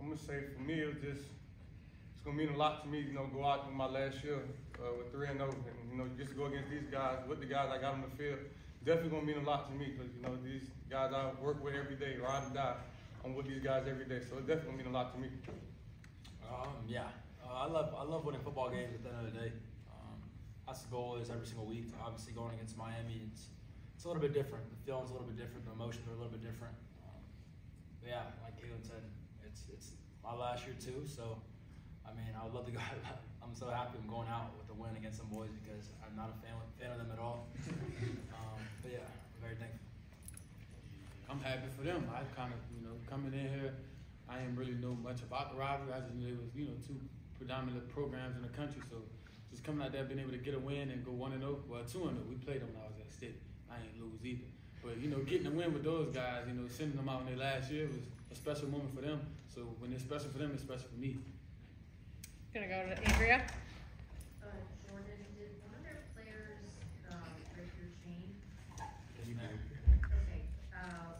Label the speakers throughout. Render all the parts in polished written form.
Speaker 1: I'm gonna say for me, it's gonna mean a lot to me, you know, go out in my last year with 3-0, and you know, just go against these guys with the guys I got on the field. Definitely gonna mean a lot to me because you know these guys I work with every day, ride or die. I'm with these guys every day, so it definitely mean a lot to me.
Speaker 2: I love winning football games at the end of the day. That's the goal is every single week. Obviously, going against Miami, it's a little bit different. The feeling's a little bit different. The emotions are a little bit different. But yeah, like Kalen said, it's my last year too. So, I mean, I would love to go. I'm so happy I'm going out with a win against some boys because I'm not a fan of them at all. But yeah, I'm very thankful.
Speaker 3: I'm happy for them. I kind of, you know, coming in here, I didn't really know much about the rivalry. I just knew it was, you know, two predominant programs in the country. So just coming out there, being able to get a win and go 1-0, well 2-0. We played them when I was at State. I ain't lose either. But you know, getting a win with those guys, you know, sending them out in their last year was a special moment for them. So when it's special for them, it's special for me.
Speaker 4: Gonna go to Andrea.
Speaker 5: Jordan, did one of their players break your chain?
Speaker 2: You know.
Speaker 5: Okay,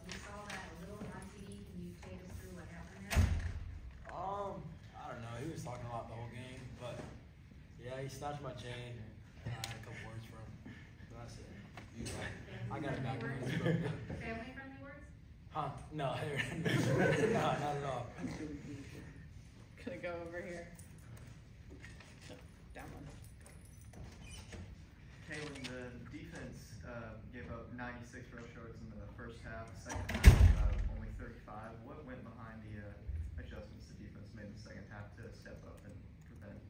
Speaker 5: we saw that a little on TV. Can you take us through what happened there?
Speaker 2: I don't know. He was talking a lot the whole game, but yeah, he snatched my chain. I had a couple words for him. But that's it. I got it back.
Speaker 5: Family-friendly words?
Speaker 2: Huh? No, no, not at all.
Speaker 4: Gonna go over here. Down one.
Speaker 6: Kalen, the defense gave up 96 rush yards in the first half. Second half, only 35. What went behind the adjustments the defense made in the second half to step up and prevent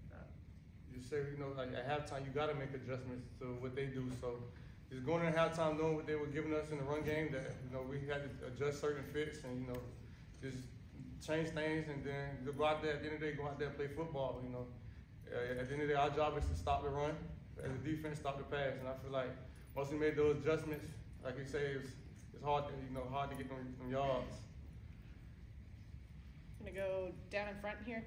Speaker 6: that?
Speaker 1: You say, you know, like at halftime, you got to make adjustments to what they do. So just going in halftime, knowing what they were giving us in the run game, that you know we had to adjust certain fits and you know just change things, and then go out there. At the end of the day, go out there and play football. You know, at the end of the day, our job is to stop the run. As a defense, stop the pass. And I feel like once we made those adjustments, like you say, it's hard to get them yards.
Speaker 4: Gonna go down in front here.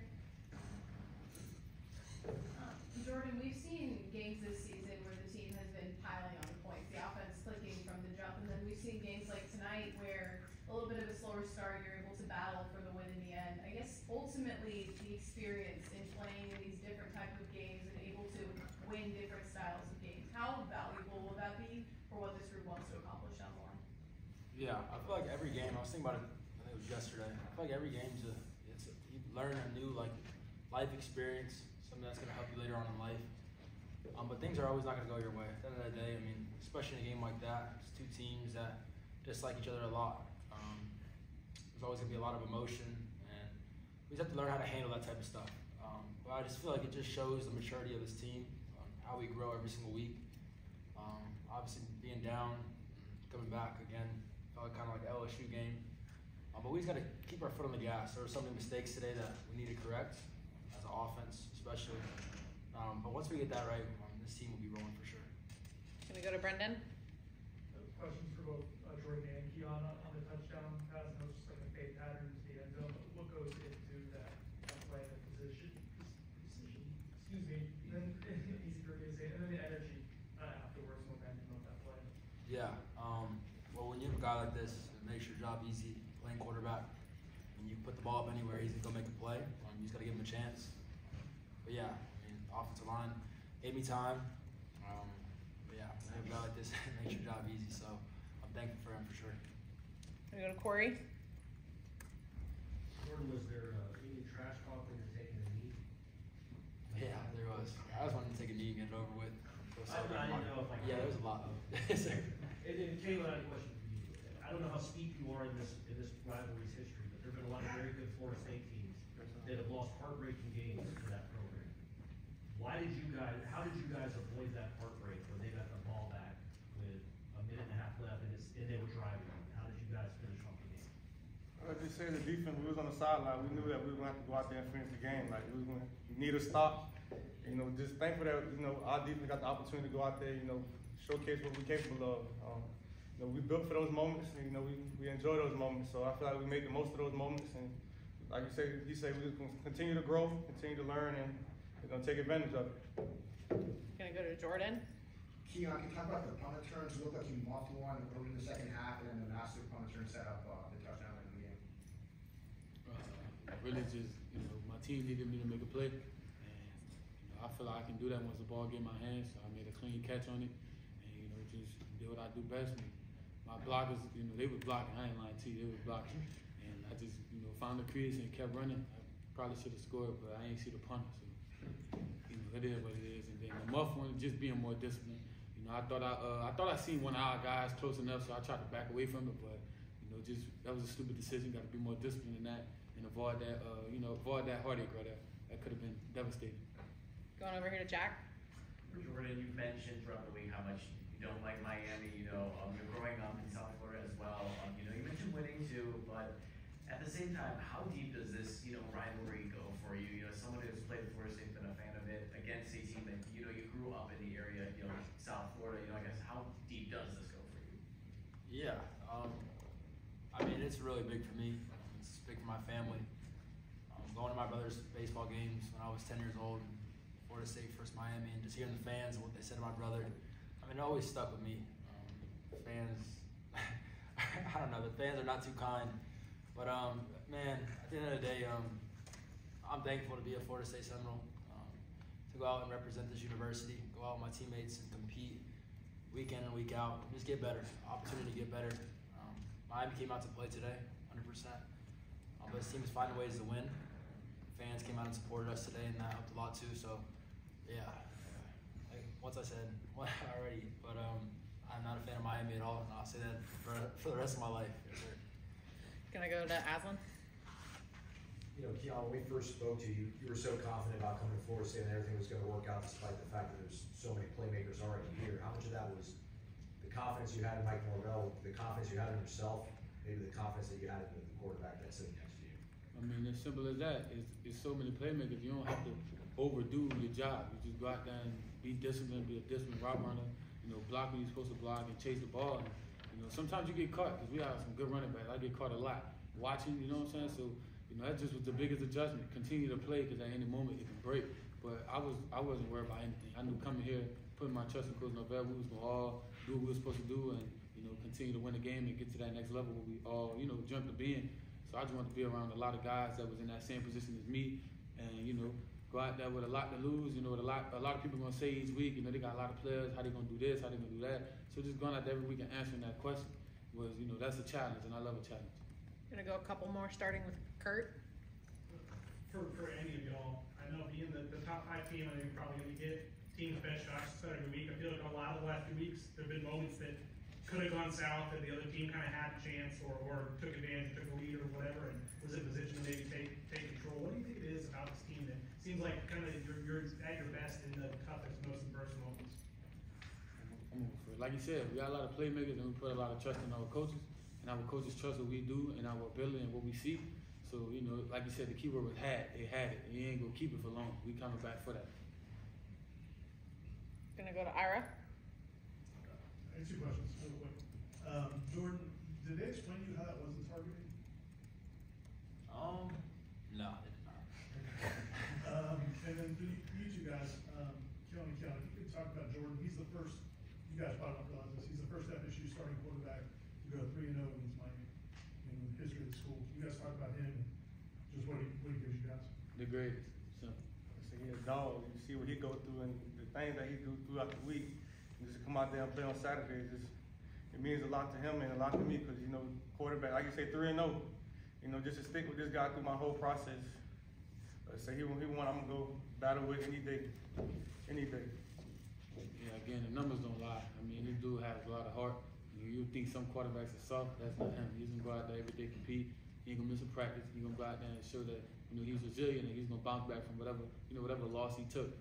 Speaker 7: Jordan, we've seen games this season where the team has been piling on points, the offense clicking from the jump, and then we've seen games like tonight where a little bit of a slower start, you're able to battle for the win in the end. I guess ultimately the experience in playing in these different types of games and able to win different styles of games, how valuable will that be for what this group wants to accomplish down the line?
Speaker 2: Yeah, I feel like every game, I was thinking about it, I think it was yesterday, I feel like every game's you learn a new life experience, something that's going to help you later on in life. But things are always not going to go your way. At the end of the day, I mean, especially in a game like that, it's two teams that dislike each other a lot. There's always going to be a lot of emotion, and we just have to learn how to handle that type of stuff. But I just feel like it just shows the maturity of this team, how we grow every single week. Obviously, being down, coming back again, felt kind of like an LSU game. But we just got to keep our foot on the gas. There were some mistakes today that we need to correct as an offense, especially. But once we get that right, this team will be rolling for sure.
Speaker 4: Gonna go to Brendan.
Speaker 8: Questions for both Jordan and Keon on the touchdown pass. I know it's just like a fade pattern to the end zone. What goes into that play, the position? Excuse me. And then easy for me to say, and then the energy afterwards, momentum of that play.
Speaker 2: Yeah. Well, when you have a guy like this, it makes your job easy. Playing quarterback, and you put the ball up anywhere, he's gonna make a play. You just gotta give him a chance. But yeah, I mean, the offensive line gave me time. But yeah, when you have a guy like this, it makes your job easy. So I'm thankful for him for sure.
Speaker 4: Gonna go to Corey.
Speaker 9: Jordan, was there any trash talk when you're taking a knee?
Speaker 2: Yeah, there was. I just wanted to take a knee and get it over with.
Speaker 9: I didn't know if
Speaker 2: yeah, there was a lot of it.
Speaker 9: And Kayla, I had a question for you. I don't know how steep you are in this rivalry's history, but there have been a lot of very good Florida State teams that have lost heartbreaking games to that program. How did you guys avoid that heartbreak when they got the ball back with a minute and a half left and they were driving? How did you guys finish off the game?
Speaker 1: I just say the defense, we was on the sideline. We knew that we were going to have to go out there and finish the game. Like, we need a stop. You know, just thankful that, you know, our defense got the opportunity to go out there, you know, showcase what we're capable of. You know, we built for those moments, and, you know, we enjoy those moments. So I feel like we made the most of those moments. And like you say, he said, we're going to continue to grow, continue to learn, and we're going to take advantage of it.
Speaker 4: Gonna go to Jordan.
Speaker 10: Keon, can you talk about the punt returns? It looked like you muffed one early in the second half, and then the massive punt return set up the touchdown in the game.
Speaker 3: really just, you know, my team needed me to make a play, and you know, I feel like I can do that once the ball get in my hands. So I made a clean catch on it, and you know, just did what I do best. And my blockers, you know, they were blocking. I ain't lying to you, they were blocking, and I just, you know, found the crease and kept running. I probably should have scored, but I ain't see the punter. So you know, it is what it is. And then the muff one, just being more disciplined. You know, I thought I seen one of our guys close enough, so I tried to back away from it, but you know, just that was a stupid decision. Got to be more disciplined than that and avoid that, avoid that heartache right there. That could have been devastating.
Speaker 4: Going over here to Jack.
Speaker 11: Jordan, you've mentioned throughout the week how much you don't like Miami. You know, you're growing up in South Florida as well. You know, you mentioned winning too, but at the same time, how deep does this, you know, rivalry go for you? You know, someone who's played for Florida State, been a fan of it, against a team that, you know, you grew up in the area, you know, South Florida. You know, I guess how deep does this go for you?
Speaker 2: Yeah, I mean, it's really big for me. It's big for my family. Going to my brother's baseball games when I was 10 years old, Florida State versus Miami, and just hearing the fans and what they said to my brother, I mean, it always stuck with me. Fans, I don't know, the fans are not too kind. But, man, at the end of the day, I'm thankful to be a Florida State Seminole, to go out and represent this university, go out with my teammates and compete week in and week out, just get better, opportunity to get better. Miami came out to play today, 100%. But this team is finding ways to win. Fans came out and supported us today, and that helped a lot too. So, yeah, like once I said already, but I'm not a fan of Miami at all, and I'll say that for the rest of my life. Yes, sir.
Speaker 4: Gonna go to Aslan.
Speaker 12: You know, Keon, when we first spoke to you, you were so confident about coming to Florida State and everything was going to work out despite the fact that there's so many playmakers already here. How much of that was the confidence you had in Mike Norvell, the confidence you had in yourself, maybe the confidence that you had in the quarterback that's sitting next to you?
Speaker 3: I mean, as simple as that. It's so many playmakers. You don't have to overdo your job. You just go out there and be disciplined, be a disciplined route runner. You know, block when you're supposed to block and chase the ball. And, you know, sometimes you get caught because we have some good running backs. I get caught a lot watching. You know what I'm saying? So, you know, that just was the biggest adjustment. Continue to play because at any moment it can break. But I wasn't worried about anything. I knew coming here, putting my trust in Coach Norvell, we was gonna all do what we were supposed to do and, you know, continue to win the game and get to that next level where we all, you know, dreamt of being. So I just wanted to be around a lot of guys that was in that same position as me, and you know, go out there with a lot to lose. You know, with a lot of people gonna say each week, you know, they got a lot of players. How they gonna do this? How they gonna do that? So just going out there every week and answering that question was, you know, that's a challenge, and I love a challenge.
Speaker 4: Gonna go a couple more, starting with Kurt.
Speaker 8: For any of y'all, I know being the top 5 team, I know you're probably gonna get teams best shots every week. I feel like a lot of the last few weeks there have been moments that could have gone south and the other team kind of had a chance or took advantage, took a lead or whatever, and was in position to maybe take control. What do you think it is about this team that seems like kind of you're at your best in the toughest, most embarrassing moments?
Speaker 3: Like you said, we got a lot of playmakers and we put a lot of trust in our coaches, and our coaches trust what we do and our ability and what we see. So, you know, like you said, the key word was had. They had it. And you ain't gonna keep it for long. We coming back for that.
Speaker 4: Gonna go to Ira.
Speaker 13: I have 2 questions real quick. Jordan, did they explain to you how that wasn't targeting?
Speaker 2: No, they did not.
Speaker 13: And then for you 2 guys, Keon and Keon, if you could talk about Jordan, he's the first, you guys probably don't realize this, he's the first FSU starting quarterback to go 3-0 against Miami in the history of the school. You guys talk about him and just what he gives you guys.
Speaker 3: The greatest. So
Speaker 1: He's a dog. You see what he go through and the things that he do throughout the week. And just to come out there and play on Saturday, it means a lot to him and a lot to me because, you know, quarterback, like you say, 3-0. You know, just to stick with this guy through my whole process. Say he one I'm gonna go battle with any day.
Speaker 3: yeah, again, the numbers don't lie. I mean, this dude has a lot of heart. You think some quarterbacks are soft? That's not him. He's gonna go out there every day, compete. He ain't gonna miss a practice. He's gonna go out there and show that, you know, he's resilient and he's gonna bounce back from whatever loss he took.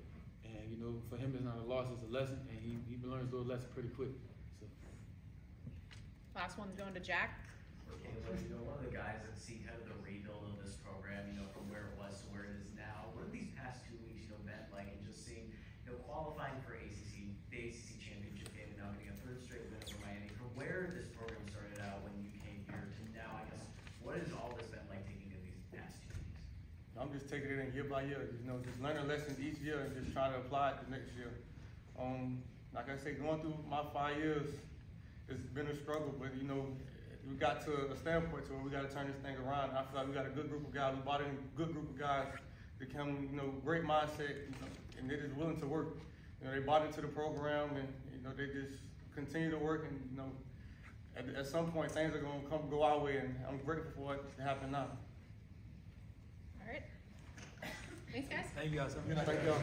Speaker 3: And you know, for him, it's not a loss; it's a lesson, and he learns those lessons pretty quick. So.
Speaker 4: Last one's going to Jack.
Speaker 11: Okay, well, you know, one of the guys that see kind of the rebuild of this program, you know, from where it was to where it is now. What have these past 2 weeks, you know, been like, and just seeing, you know, qualifying for the ACC championship game, and now getting a 3rd straight win over Miami. From where this program started out when you came here to now, I guess, what has all this been like taking in these past 2 weeks?
Speaker 1: I'm just taking it in year by year. You know, just learning lessons each year and just trying to apply it the next year. Like I say, going through my 5 years, it's been a struggle, but you know, we got to a standpoint to where we got to turn this thing around. I feel like we got a good group of guys. We brought in a good group of guys that come, great mindset, and they're just willing to work. They bought into the program, and they just continue to work. And at some point, things are going to go our way, and I'm grateful for what happened now.
Speaker 4: All right. Thanks, guys.
Speaker 2: Thank you guys.
Speaker 1: Thank y'all.